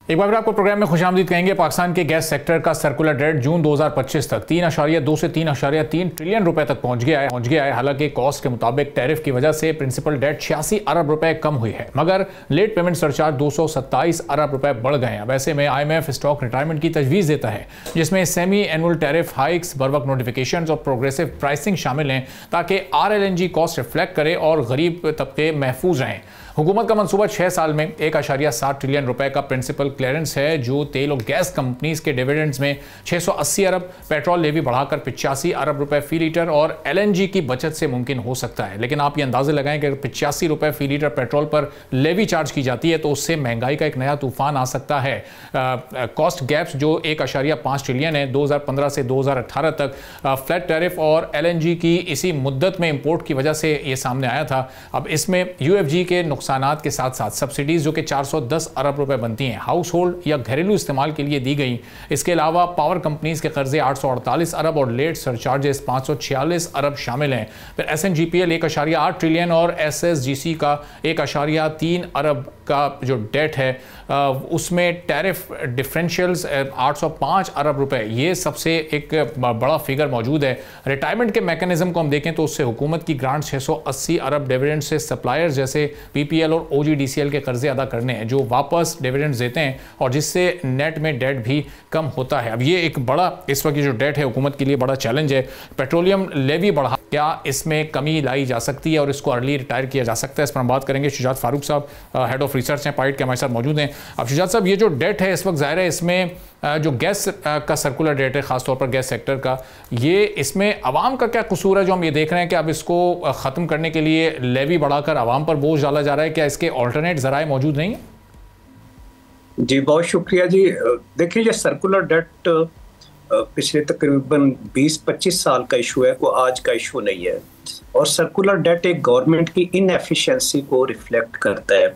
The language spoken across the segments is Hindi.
एक बार फिर आपको प्रोग्राम में खुशामदीद कहेंगे। पाकिस्तान के गैस सेक्टर का सर्कुलर डेट जून 2025 तक 3.2 से 3.3 ट्रिलियन रुपए तक पहुंच गया है। हालांकि कॉस्ट के मुताबिक टैरिफ की वजह से प्रिंसिपल डेट 86 अरब रुपए कम हुई है, मगर लेट पेमेंट सरचार्ज 227 अरब रुपए बढ़ गए हैं। अब ऐसे में IMF स्टॉक रिटायरमेंट की तजवीज़ देता है, जिसमें सेमी एनुअल टैरिफ हाइक्स, बर्वक नोटिफिकेशन और प्रोग्रेसिव प्राइसिंग शामिल हैं, ताकि RLNG कॉस्ट रिफ्लेक्ट करे और गरीब तबके महफूज रहें। हुकूमत का मंसूबा 6 साल में 1.7 ट्रिलियन रुपए का प्रिंसिपल क्लियरेंस है, जो तेल और गैस कंपनीज के डिविडेंड्स में 680 अरब, पेट्रोल लेवी बढ़ाकर 85 अरब रुपए फी लीटर और LNG की बचत से मुमकिन हो सकता है। लेकिन आप ये अंदाजे लगाएं कि अगर 85 रुपए फी लीटर पेट्रोल पर लेवी चार्ज की जाती है तो उससे महंगाई का एक नया तूफान आ सकता है। कॉस्ट गैप्स जो 1.5 ट्रिलियन है 2015 से 2018 तक फ्लैट टैरिफ और LNG की इसी मुद्दत में इंपोर्ट की वजह से ये सामने आया था। अब इसमें UFG के नुकसानात के साथ साथ सब्सिडीज जो कि 410 अरब रुपए बनती हैं हाउस होल्ड या घरेलू इस्तेमाल के लिए दी गई। इसके अलावा पावर कंपनीज के कर्जे 848 अरब और लेट सरचार्जेस 546 अरब शामिल हैं। फिर SNGPL 1.8 ट्रिलियन और SSGC का 1.3 अरब का जो डेट है उसमें टैरिफ डिफरेंशियल्स 805 अरब रुपए, ये सबसे एक बड़ा फिगर मौजूद है। रिटायरमेंट के मैकेनिज्म को हम देखें तो उससे हुकूमत की ग्रांट 680 अरब डिविडेंड से सप्लायर्स जैसे PPL और OGDCL के कर्जे अदा करने हैं, जो वापस डिविडेंड्स देते हैं और जिससे नेट में डेट भी कम होता है। अब ये एक बड़ा इस वक्त जो डेट है हुकूमत के लिए बड़ा चैलेंज है। पेट्रोलियम लेवी बढ़ा, क्या इसमें कमी लाई जा सकती है और इसको अर्ली रिटायर किया जा सकता है? इस पर हम बात करेंगे। शुजात फारूक साहब हेड ऑफ रिसर्च हैं पाइट के, हमारे साथ मौजूद हैं। अब शुजात साहब, ये जो डेट है इस वक्त ज़ाहिर है इसमें जो गैस का सर्कुलर डेट है खासतौर पर गैस सेक्टर का, ये इसमें आवाम का क्या कसूर है जो हम ये देख रहे हैं कि अब इसको ख़त्म करने के लिए लेवी बढ़ाकर आवाम पर बोझ डाला जा रहा है? क्या इसके ऑल्टरनेट ज़राए मौजूद नहीं है? जी बहुत शुक्रिया जी। देखिए, ये सर्कुलर डेट पिछले तकरीबन 20-25 साल का इशू है, कोई आज का इशू नहीं है। और सर्कुलर डेट एक गवर्नमेंट की इनएफिशिएंसी को रिफ्लेक्ट करता है।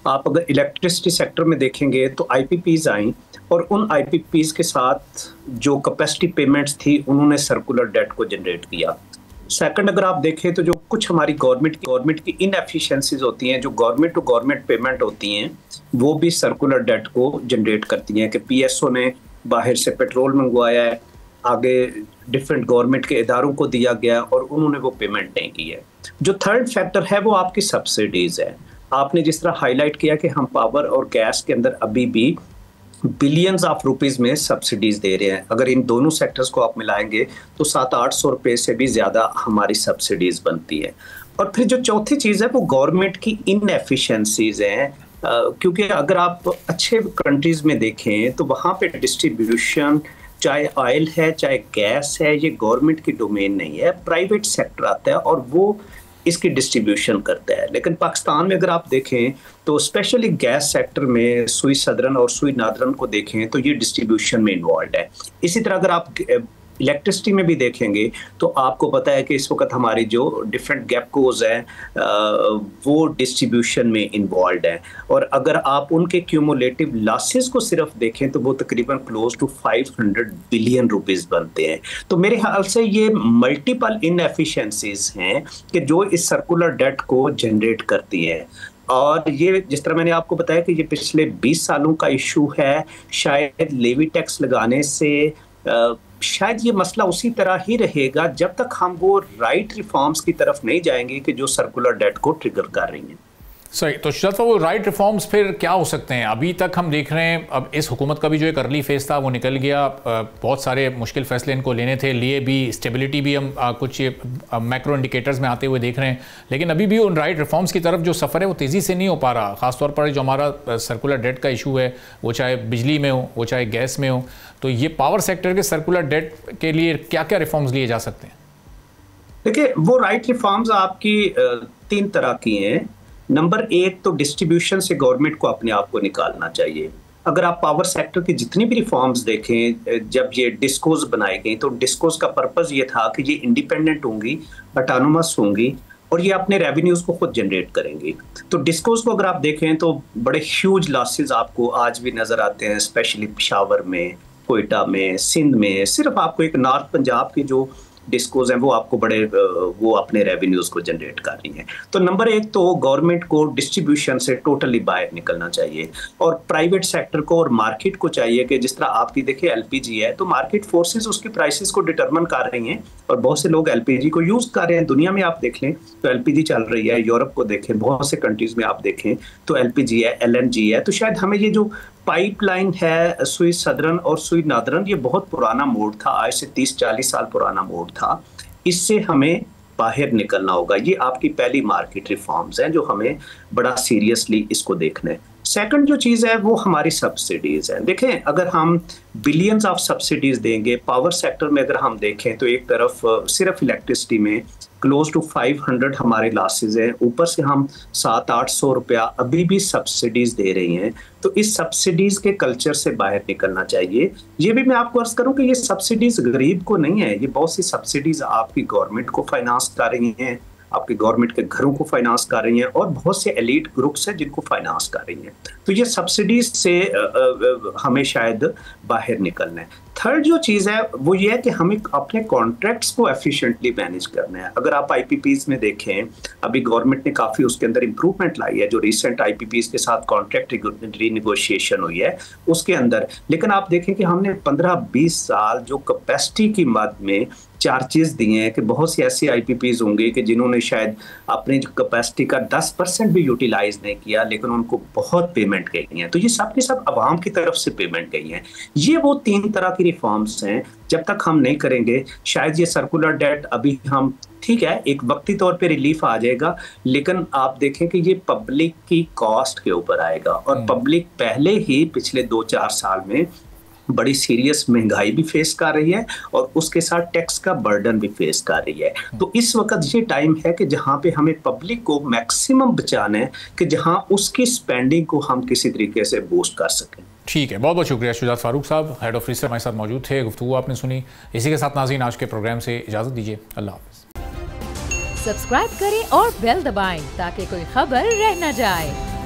आप अगर इलेक्ट्रिसिटी सेक्टर में देखेंगे तो IPPs आई और उन IPPs के साथ जो कैपेसिटी पेमेंट्स थी उन्होंने सर्कुलर डेट को जनरेट किया। सेकंड, अगर आप देखें तो जो कुछ हमारी गवर्नमेंट की इनएफिशिएंसीज होती हैं, जो गवर्नमेंट टू गवर्नमेंट पेमेंट होती हैं, वो भी सर्कुलर डेट को जनरेट करती हैं कि PSO ने बाहर से पेट्रोल मंगवाया है, आगे डिफरेंट गवर्नमेंट के इदारों को दिया गया और उन्होंने वो पेमेंट नहीं की है। जो थर्ड फैक्टर है वो आपकी सब्सिडीज है। आपने जिस तरह हाईलाइट किया कि हम पावर और गैस के अंदर अभी भी बिलियंस ऑफ रुपीस में सब्सिडीज दे रहे हैं। अगर इन दोनों सेक्टर्स को आप मिलाएंगे तो 700-800 रुपए से भी ज्यादा हमारी सब्सिडीज बनती है। और फिर जो चौथी चीज है वो गवर्नमेंट की इनएफिशिएंसीज हैं, क्योंकि अगर आप अच्छे कंट्रीज में देखें तो वहाँ पे डिस्ट्रीब्यूशन, चाहे ऑयल है चाहे गैस है, ये गवर्नमेंट की डोमेन नहीं है, प्राइवेट सेक्टर आता है और वो इसकी डिस्ट्रीब्यूशन करता है। लेकिन पाकिस्तान में अगर आप देखें तो स्पेशली गैस सेक्टर में सुई सदरन और सुई नादरन को देखें तो ये डिस्ट्रीब्यूशन में इन्वॉल्व है। इसी तरह अगर आप इलेक्ट्रिसिटी में भी देखेंगे तो आपको पता है कि इस वक्त हमारी जो डिफरेंट गैपकोज हैं वो डिस्ट्रीब्यूशन में इन्वॉल्व हैं। और अगर आप उनके क्यूमुलेटिव लॉसेस को सिर्फ देखें तो वो तकरीबन क्लोज टू 500 बिलियन रुपीस बनते हैं। तो मेरे ख्याल से ये मल्टीपल इनएफिशिएंसीज हैं कि जो इस सर्कुलर डेट को जनरेट करती हैं। और ये जिस तरह मैंने आपको बताया कि ये पिछले 20 सालों का इशू है। शायद लेवी टैक्स लगाने से शायद ये मसला उसी तरह ही रहेगा जब तक हम वो राइट रिफॉर्म्स की तरफ नहीं जाएंगे कि जो सर्कुलर डेट को ट्रिगर कर रही हैं। सही, तो शायद वो राइट रिफॉर्म्स फिर क्या हो सकते हैं? अभी तक हम देख रहे हैं, अब इस हुकूमत का भी जो एक अर्ली फेज था वो निकल गया। बहुत सारे मुश्किल फैसले इनको लेने थे, लिए भी, स्टेबिलिटी भी हम कुछ मैक्रो इंडिकेटर्स में आते हुए देख रहे हैं। लेकिन अभी भी उन राइट रिफॉर्म्स की तरफ जो सफ़र है वो तेज़ी से नहीं हो पा रहा। ख़ासतौर पर जो हमारा सर्कुलर डेट का इशू है, वो चाहे बिजली में हो, वो चाहे गैस में हो, तो ये पावर सेक्टर के सर्कुलर डेट के लिए क्या क्या रिफॉर्म्स लिए जा सकते हैं? देखिए, वो राइट रिफॉर्म्स आपकी 3 तरह की हैं। नंबर 1 तो डिस्ट्रीब्यूशन से गवर्नमेंट को अपने आप को निकालना चाहिए। अगर आप पावर सेक्टर की जितनी भी रिफॉर्म्स देखें, जब ये डिस्कोज बनाई गई तो डिस्कोज का पर्पस ये था कि ये इंडिपेंडेंट होंगी, ऑटोनोमस होंगी और ये अपने रेवेन्यूज को खुद जनरेट करेंगी। तो डिस्कोज को अगर आप देखें तो बड़े ह्यूज लॉसेस आपको आज भी नजर आते हैं, स्पेशली पेशावर में, कोयटा में, सिंध में। सिर्फ आपको एक नॉर्थ पंजाब की जो डिस्कोज हैं वो आपको बड़े वो अपने रेवेन्यूज को जनरेट कर रही हैं। तो नंबर एक तो गवर्नमेंट को डिस्ट्रीब्यूशन से टोटली बाहर निकलना चाहिए, और प्राइवेट सेक्टर को और मार्केट को चाहिए कि जिस तरह आपकी देखिए एलपीजी है, तो मार्केट फोर्सेस उसके प्राइसेस को डिटरमिन कर रही हैं, और बहुत से लोग एलपीजी को यूज कर रहे हैं। दुनिया में आप देख लें तो एलपीजी चल रही है, यूरोप को देखें, बहुत से कंट्रीज में आप देखें तो एलपीजी है, एलएनजी है। तो शायद हमें ये जो पाइपलाइन है सुई सदरन और सुई नादरन, ये बहुत पुराना मोड था, आज से 30-40 साल पुराना मोड था, इससे हमें बाहर निकलना होगा। ये आपकी पहली मार्केट रिफॉर्म्स हैं जो हमें बड़ा सीरियसली इसको देखना है। सेकंड जो चीज़ है वो हमारी सब्सिडीज हैं। देखें, अगर हम बिलियंस ऑफ सब्सिडीज देंगे पावर सेक्टर में, अगर हम देखें तो एक तरफ सिर्फ इलेक्ट्रिसिटी में क्लोज टू 500 हमारे लॉसेज हैं, ऊपर से हम 700-800 रुपया अभी भी सब्सिडीज दे रही हैं। तो इस सब्सिडीज के कल्चर से बाहर निकलना चाहिए। ये भी मैं आपको अर्ज करूं कि ये सब्सिडीज गरीब को नहीं है, ये बहुत सी सब्सिडीज आपकी गवर्नमेंट को फाइनेंस कर रही हैं, आपके गवर्नमेंट के घरों को फाइनेंस कर रही हैं, और बहुत से एलीट ग्रुप्स हैं जिनको फाइनेंस कर रही हैं। तो ये सब्सिडीज से हमें शायद बाहर निकलना है। थर्ड जो चीज़ है वो ये है कि हमें अपने कॉन्ट्रैक्ट्स को एफिशिएंटली मैनेज करना है। अगर आप आईपीपीज में देखें, अभी गवर्नमेंट ने काफ़ी उसके अंदर इंप्रूवमेंट लाई है, जो रिसेंट आईपीपीज के साथ कॉन्ट्रैक्ट रीनेगोशिएशन हुई है उसके अंदर। लेकिन आप देखें कि हमने 15-20 साल जो कैपेसिटी की मद में चार्जेस दिए हैं, कि बहुत सी ऐसी आईपीपीज होंगे कि जिन्होंने शायद अपनी जो कैपेसिटी का 10% भी यूटिलाइज नहीं किया, लेकिन उनको बहुत पेमेंट गई हैं। तो ये सब के सब आवाम की तरफ से पेमेंट गई हैं। ये वो 3 तरह की रिफॉर्म्स हैं, जब तक हम नहीं करेंगे शायद ये सर्कुलर डेट, अभी हम ठीक है एक वक्ती तौर पे रिलीफ आ जाएगा, लेकिन आप देखें कि ये पब्लिक की कॉस्ट के ऊपर आएगा, और पब्लिक पहले ही पिछले 2-4 साल में बड़ी सीरियस महंगाई भी फेस कर रही है, और उसके साथ टैक्स का बर्डन भी फेस कर रही है। तो इस वक्त ये टाइम है कि जहां पे हमें पब्लिक को मैक्सिमम बचाना है, कि जहां उसकी स्पेंडिंग को हम किसी तरीके से बूस्ट कर सकें। ठीक है, बहुत बहुत शुक्रिया शुजात फारूक साहब, हेड ऑफ रिसर्च हमारे साथ मौजूद थे, गुफ्तगू आपने सुनी। इसी के साथ नाज़रीन आज के प्रोग्राम से इजाज़त दीजिए, अल्लाह हाफ़िज़। सब्सक्राइब करें और बेल दबाएं ताकि कोई खबर रह न जाए।